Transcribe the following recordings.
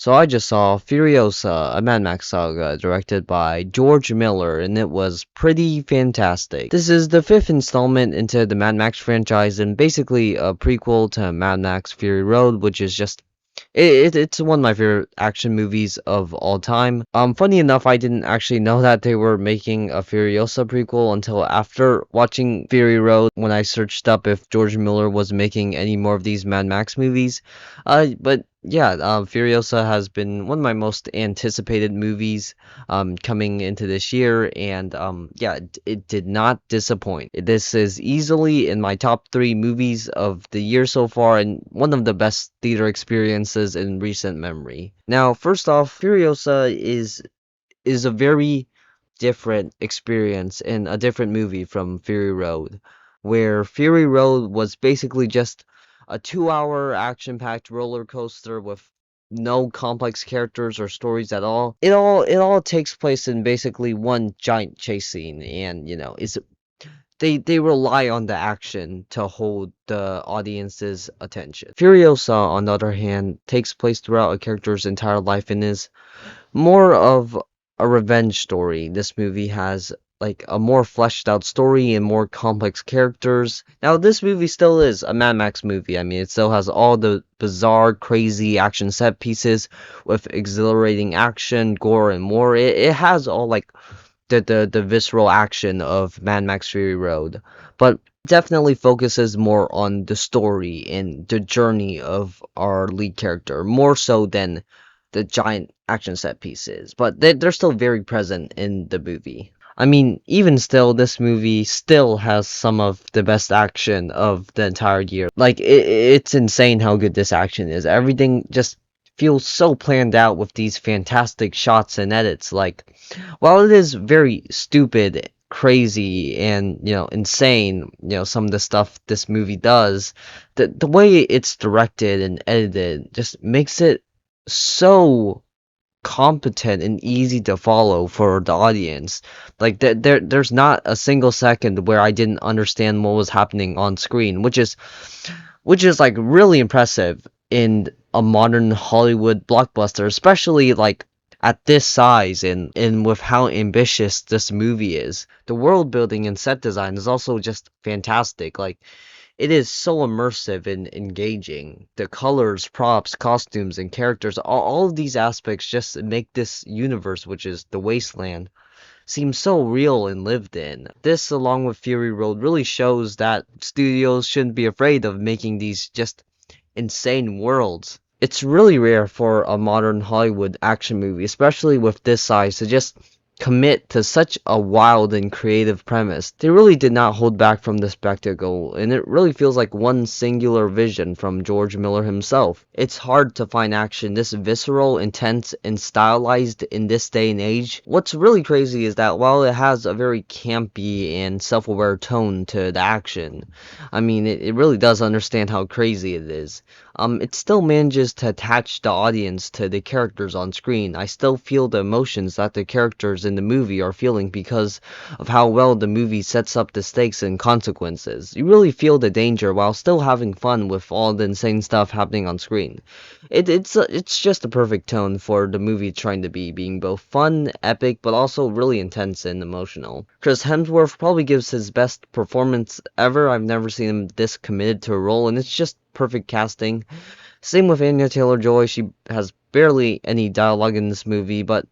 So I just saw Furiosa, a Mad Max saga directed by George Miller, and it was pretty fantastic. This is the fifth installment into the Mad Max franchise and basically a prequel to Mad Max Fury Road, which is just it's one of my favorite action movies of all time. Funny enough, I didn't actually know that they were making a Furiosa prequel until after watching Fury Road when I searched up if George Miller was making any more of these Mad Max movies. But yeah, Furiosa has been one of my most anticipated movies coming into this year, and yeah, it did not disappoint. This is easily in my top three movies of the year so far, and one of the best theater experiences in recent memory. Now, first off, Furiosa is a very different experience and a different movie from Fury Road, where Fury Road was basically just a 2 hour action packed roller coaster with no complex characters or stories at all. It all takes place in basically one giant chase scene, and is they rely on the action to hold the audience's attention. Furiosa, on the other hand, takes place throughout a character's entire life and is more of a revenge story. This movie has like a more fleshed out story and more complex characters. Now, this movie still is a Mad Max movie. I mean, it still has all the bizarre, crazy action set pieces with exhilarating action, gore, and more. It has all like the visceral action of Mad Max Fury Road, but definitely focuses more on the story and the journey of our lead character, more so than the giant action set pieces. But they're still very present in the movie. I mean, even still, this movie still has some of the best action of the entire year. Like, it's insane how good this action is. Everything just feels so planned out with these fantastic shots and edits. Like, while it is very stupid, crazy, and insane, some of the stuff this movie does, the way it's directed and edited just makes it so competent and easy to follow for the audience. Like there's not a single second where I didn't understand what was happening on screen, which is like really impressive in a modern Hollywood blockbuster, especially like at this size and with how ambitious this movie is. The world building and set design is also just fantastic. Like it is so immersive and engaging. The colors, props, costumes, and characters, all of these aspects just make this universe, which is the wasteland, seem so real and lived in. This, along with Fury Road, really shows that studios shouldn't be afraid of making these just insane worlds. It's really rare for a modern Hollywood action movie, especially with this size, to just commit to such a wild and creative premise. They really did not hold back from the spectacle, and it really feels like one singular vision from George Miller himself. It's hard to find action this visceral, intense, and stylized in this day and age. What's really crazy is that while it has a very campy and self-aware tone to the action, I mean, it really does understand how crazy it is. It still manages to attach the audience to the characters on screen. I still feel the emotions that the characters in the movie are feeling because of how well the movie sets up the stakes and consequences. You really feel the danger while still having fun with all the insane stuff happening on screen. It's just a perfect tone for the movie trying to be, being both fun, epic, but also really intense and emotional. Chris Hemsworth probably gives his best performance ever. I've never seen him this committed to a role, and it's just perfect casting. Same with Anya Taylor-Joy. She has barely any dialogue in this movie, but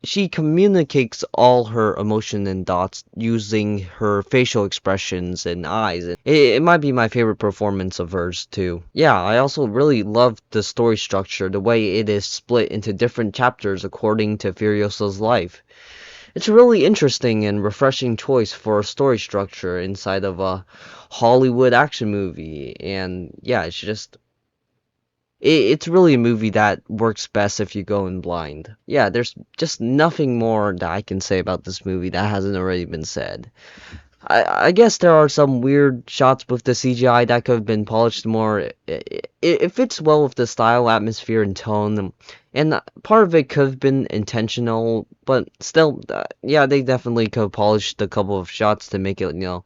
she communicates all her emotion and thoughts using her facial expressions and eyes. It might be my favorite performance of hers too. Yeah, I also really love the story structure, the way it is split into different chapters according to Furiosa's life. It's a really interesting and refreshing choice for a story structure inside of a Hollywood action movie. And yeah, it's really a movie that works best if you go in blind. Yeah, there's just nothing more that I can say about this movie that hasn't already been said. I guess there are some weird shots with the CGI that could have been polished more. It fits well with the style, atmosphere, and tone, and part of it could have been intentional, but still, yeah, they definitely could have polished a couple of shots to make it,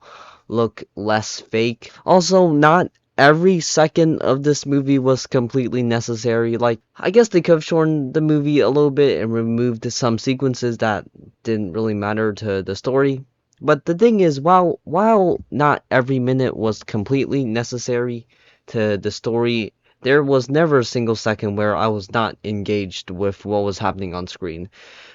look less fake. Also, not every second of this movie was completely necessary. Like, I guess they could have shortened the movie a little bit and removed some sequences that didn't really matter to the story. But the thing is, while not every minute was completely necessary to the story, there was never a single second where I was not engaged with what was happening on screen.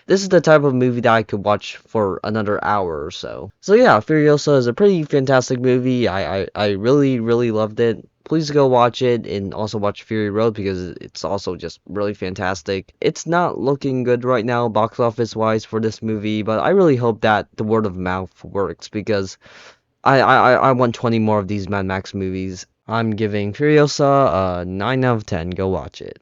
This is the type of movie that I could watch for another hour or so. So yeah, Furiosa is a pretty fantastic movie. I really, really loved it. Please go watch it and also watch Fury Road because it's also just really fantastic. It's not looking good right now, box office wise, for this movie, but I really hope that the word of mouth works because I want 20 more of these Mad Max movies. I'm giving Furiosa a 9 out of 10. Go watch it.